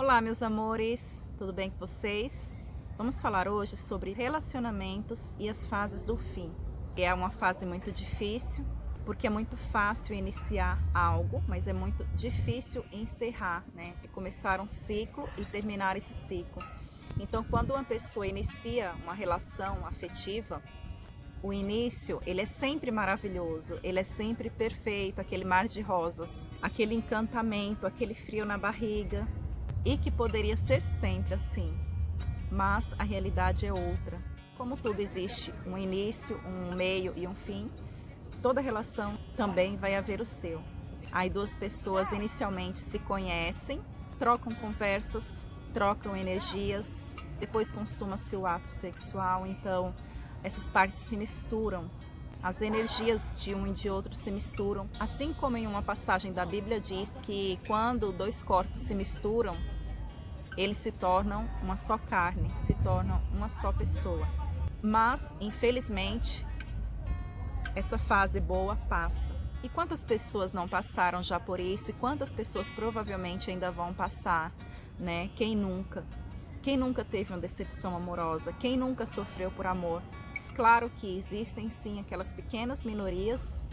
Olá, meus amores, tudo bem com vocês? Vamos falar hoje sobre relacionamentos e as fases do fim. É uma fase muito difícil, porque é muito fácil iniciar algo, mas é muito difícil encerrar, né? E começar um ciclo e terminar esse ciclo. Então, quando uma pessoa inicia uma relação afetiva, o início, ele é sempre maravilhoso, ele é sempre perfeito, aquele mar de rosas, aquele encantamento, aquele frio na barriga, e que poderia ser sempre assim, mas a realidade é outra. Como tudo existe um início, um meio e um fim, toda relação também vai haver o seu. Aí duas pessoas inicialmente se conhecem, trocam conversas, trocam energias, depois consuma-se o ato sexual, então essas partes se misturam. As energias de um e de outro se misturam, assim como em uma passagem da Bíblia diz que quando dois corpos se misturam, eles se tornam uma só carne, se tornam uma só pessoa. Mas, infelizmente, essa fase boa passa. E quantas pessoas não passaram já por isso? E quantas pessoas provavelmente ainda vão passar, né? Quem nunca? Quem nunca teve uma decepção amorosa? Quem nunca sofreu por amor? Claro que existem sim aquelas pequenas minorias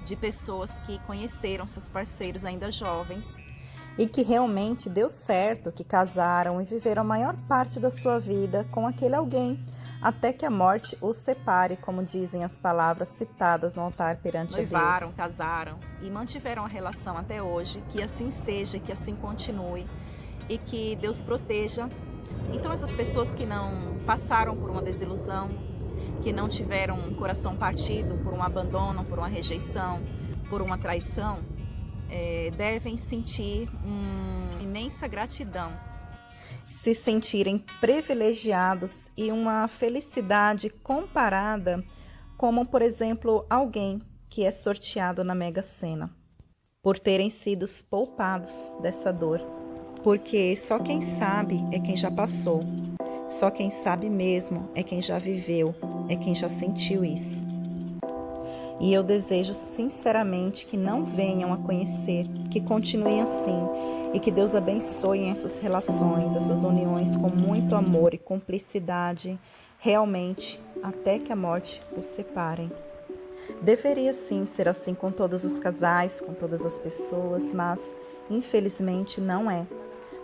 de pessoas que conheceram seus parceiros ainda jovens e que realmente deu certo, que casaram e viveram a maior parte da sua vida com aquele alguém, até que a morte os separe, como dizem as palavras citadas no altar perante a Deus. Noivaram, casaram e mantiveram a relação até hoje, que assim seja, que assim continue e que Deus proteja. Então essas pessoas que não passaram por uma desilusão, que não tiveram um coração partido por um abandono, por uma rejeição, por uma traição, devem sentir uma imensa gratidão, se sentirem privilegiados e uma felicidade comparada como, por exemplo, alguém que é sorteado na Mega Sena, por terem sido poupados dessa dor, porque só quem sabe é quem já passou. Só quem sabe mesmo é quem já viveu, é quem já sentiu isso. E eu desejo sinceramente que não venham a conhecer, que continuem assim e que Deus abençoe essas relações, essas uniões com muito amor e cumplicidade, realmente até que a morte os separem. Deveria sim ser assim com todos os casais, com todas as pessoas, mas infelizmente não é,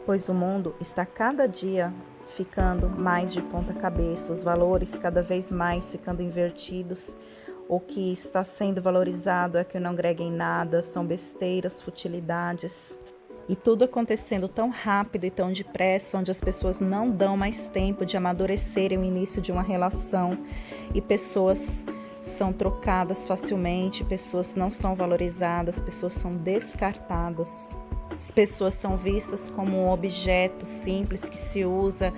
pois o mundo está cada dia ficando mais de ponta cabeça, os valores cada vez mais ficando invertidos. O que está sendo valorizado é que não agrega em nada, são besteiras, futilidades. E tudo acontecendo tão rápido e tão depressa, onde as pessoas não dão mais tempo de amadurecerem o início de uma relação e pessoas são trocadas facilmente, pessoas não são valorizadas, pessoas são descartadas. As pessoas são vistas como um objeto simples que se usa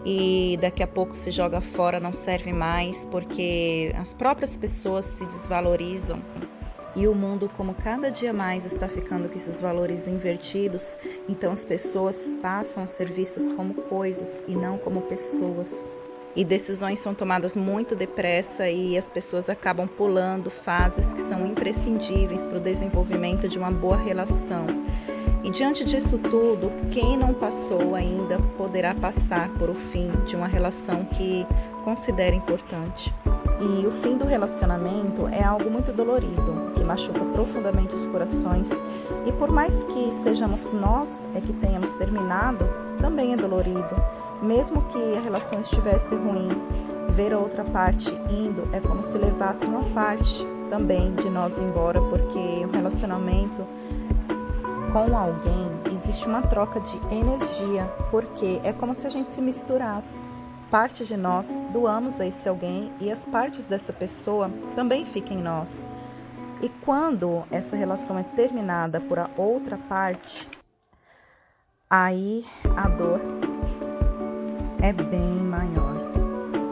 e daqui a pouco se joga fora, não serve mais, porque as próprias pessoas se desvalorizam. E o mundo, como cada dia mais está ficando com esses valores invertidos, então as pessoas passam a ser vistas como coisas e não como pessoas. E decisões são tomadas muito depressa e as pessoas acabam pulando fases que são imprescindíveis para o desenvolvimento de uma boa relação. E diante disso tudo, quem não passou ainda poderá passar por o fim de uma relação que considera importante. E o fim do relacionamento é algo muito dolorido, que machuca profundamente os corações. E por mais que sejamos nós que tenhamos terminado, também é dolorido. Mesmo que a relação estivesse ruim, ver a outra parte indo é como se levasse uma parte também de nós embora, porque o relacionamento com alguém existe uma troca de energia, porque é como se a gente se misturasse. Parte de nós doamos a esse alguém e as partes dessa pessoa também ficam em nós. E quando essa relação é terminada por a outra parte, aí a dor é bem maior,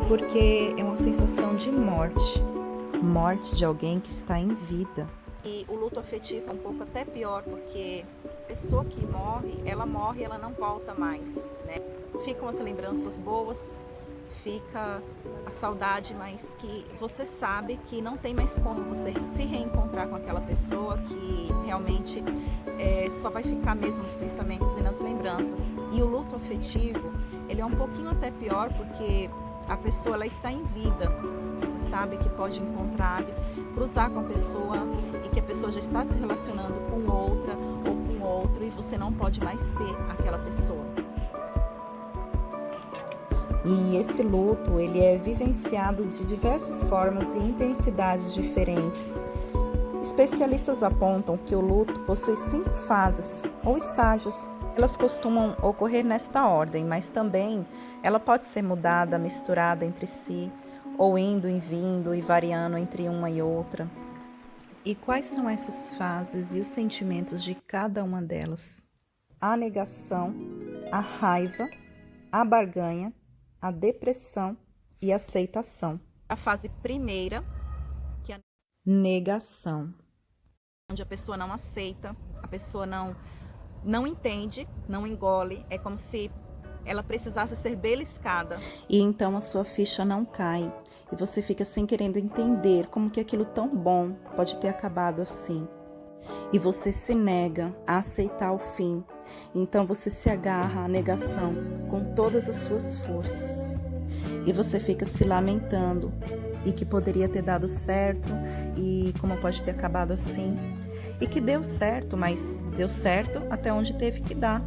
porque é uma sensação de morte de alguém que está em vida. E o luto afetivo é um pouco até pior, porque a pessoa que morre, ela não volta mais, né? Ficam as lembranças boas, fica a saudade, mas que você sabe que não tem mais como você se reencontrar com aquela pessoa, que realmente só vai ficar mesmo nos pensamentos e nas lembranças. E o luto afetivo, ele é um pouquinho até pior, porque a pessoa ela está em vida. Você sabe que pode encontrar, cruzar com a pessoa e que a pessoa já está se relacionando com outra ou com outro e você não pode mais ter aquela pessoa. E esse luto, ele é vivenciado de diversas formas e intensidades diferentes. Especialistas apontam que o luto possui 5 fases ou estágios. Elas costumam ocorrer nesta ordem, mas também ela pode ser mudada, misturada entre si, ou indo e vindo e variando entre uma e outra. E quais são essas fases e os sentimentos de cada uma delas? A negação, a raiva, a barganha, a depressão e a aceitação. A fase primeira, que é a negação, onde a pessoa não aceita, a pessoa não entende, não engole, é como se ela precisasse ser beliscada. E então a sua ficha não cai e você fica sem querendo entender como que aquilo tão bom pode ter acabado assim. E você se nega a aceitar o fim. Então você se agarra à negação com todas as suas forças. E você fica se lamentando e que poderia ter dado certo e como pode ter acabado assim. E que deu certo, mas deu certo até onde teve que dar.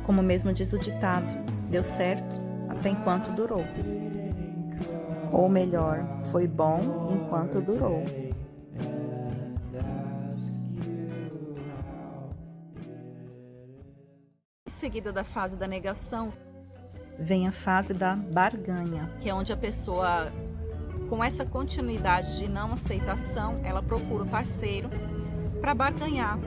Como mesmo diz o ditado, deu certo até enquanto durou. Ou melhor, foi bom enquanto durou. Em seguida da fase da negação, vem a fase da barganha, que é onde a pessoa, com essa continuidade de não aceitação, ela procura o parceiro para barganhar,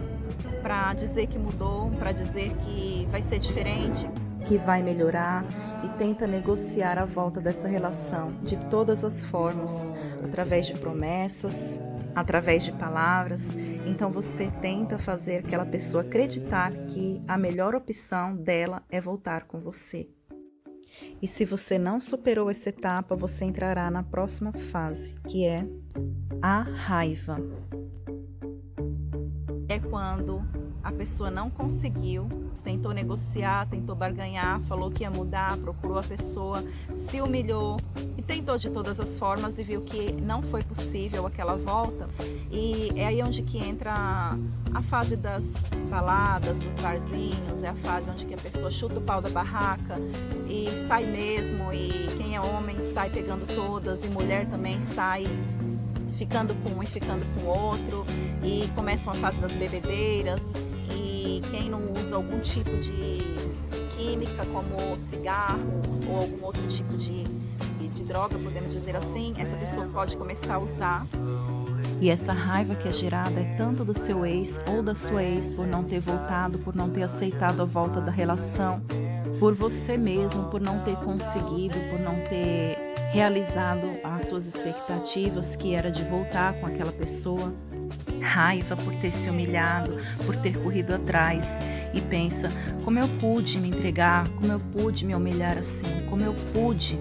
para dizer que mudou, para dizer que vai ser diferente, que vai melhorar e tenta negociar a volta dessa relação de todas as formas, através de promessas, através de palavras. Então você tenta fazer aquela pessoa acreditar que a melhor opção dela é voltar com você. E se você não superou essa etapa, você entrará na próxima fase, que é a raiva. É quando a pessoa não conseguiu, tentou negociar, tentou barganhar, falou que ia mudar, procurou a pessoa, se humilhou e tentou de todas as formas e viu que não foi possível aquela volta. E é aí onde que entra a fase das baladas, dos barzinhos, é a fase onde que a pessoa chuta o pau da barraca e sai mesmo, e quem é homem sai pegando todas e mulher também sai ficando com um e ficando com outro, e começa a fase das bebedeiras, e quem não usa algum tipo de química como cigarro ou algum outro tipo de droga, podemos dizer assim, essa pessoa pode começar a usar. E essa raiva que é gerada é tanto do seu ex ou da sua ex por não ter voltado, por não ter aceitado a volta da relação, por você mesmo, por não ter conseguido, por não ter realizado as suas expectativas, que era de voltar com aquela pessoa. Raiva por ter se humilhado, por ter corrido atrás e pensa, como eu pude me entregar, como eu pude me humilhar assim, como eu pude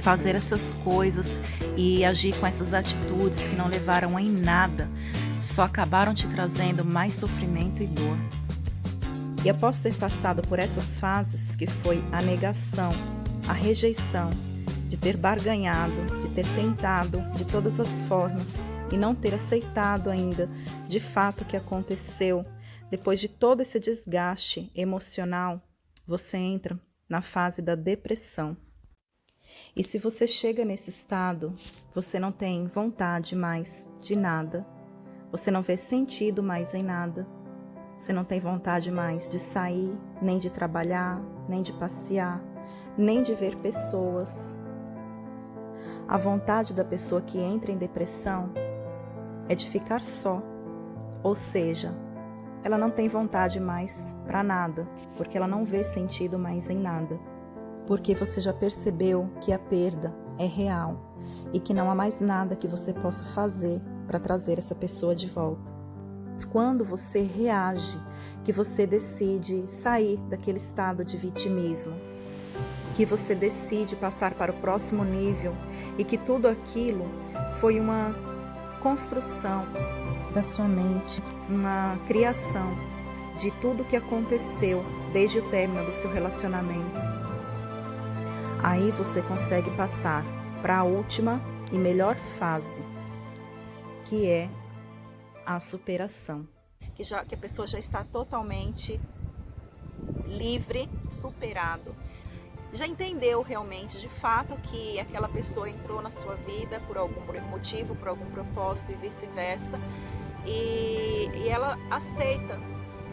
fazer essas coisas e agir com essas atitudes que não levaram em nada, só acabaram te trazendo mais sofrimento e dor. E após ter passado por essas fases, que foi a negação, a rejeição, de ter barganhado, de ter tentado de todas as formas e não ter aceitado ainda de fato o que aconteceu, depois de todo esse desgaste emocional, você entra na fase da depressão. E se você chega nesse estado, você não tem vontade mais de nada, você não vê sentido mais em nada, você não tem vontade mais de sair, nem de trabalhar, nem de passear, nem de ver pessoas. A vontade da pessoa que entra em depressão é de ficar só, ou seja, ela não tem vontade mais para nada, porque ela não vê sentido mais em nada. Porque você já percebeu que a perda é real e que não há mais nada que você possa fazer para trazer essa pessoa de volta. Quando você reage, que você decide sair daquele estado de vitimismo, que você decide passar para o próximo nível e que tudo aquilo foi uma construção da sua mente, uma criação de tudo que aconteceu desde o término do seu relacionamento. Aí você consegue passar para a última e melhor fase, que é a superação. Que a pessoa já está totalmente livre, superado. Já entendeu realmente, de fato, que aquela pessoa entrou na sua vida por algum motivo, por algum propósito e vice-versa. E ela aceita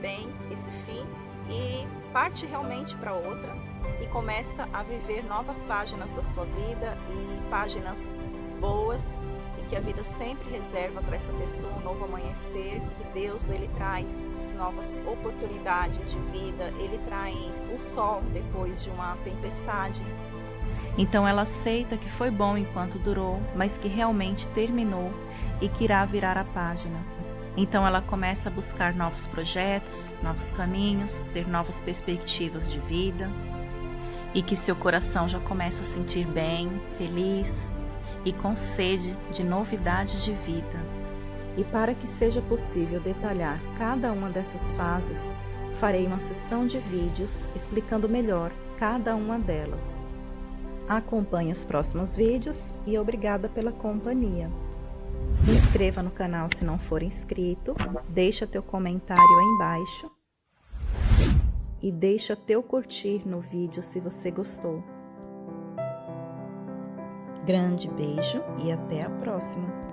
bem esse fim e parte realmente para outra e começa a viver novas páginas da sua vida e páginas boas e que a vida sempre reserva para essa pessoa um novo amanhecer, que Deus ele traz novas oportunidades de vida, ele traz o sol depois de uma tempestade. Então ela aceita que foi bom enquanto durou, mas que realmente terminou e que irá virar a página. Então ela começa a buscar novos projetos, novos caminhos, ter novas perspectivas de vida e que seu coração já começa a sentir bem, feliz e com sede de novidade de vida. E para que seja possível detalhar cada uma dessas fases, farei uma sessão de vídeos explicando melhor cada uma delas. Acompanhe os próximos vídeos e obrigada pela companhia. Se inscreva no canal se não for inscrito, deixa teu comentário aí embaixo e deixa teu curtir no vídeo se você gostou. Grande beijo e até a próxima!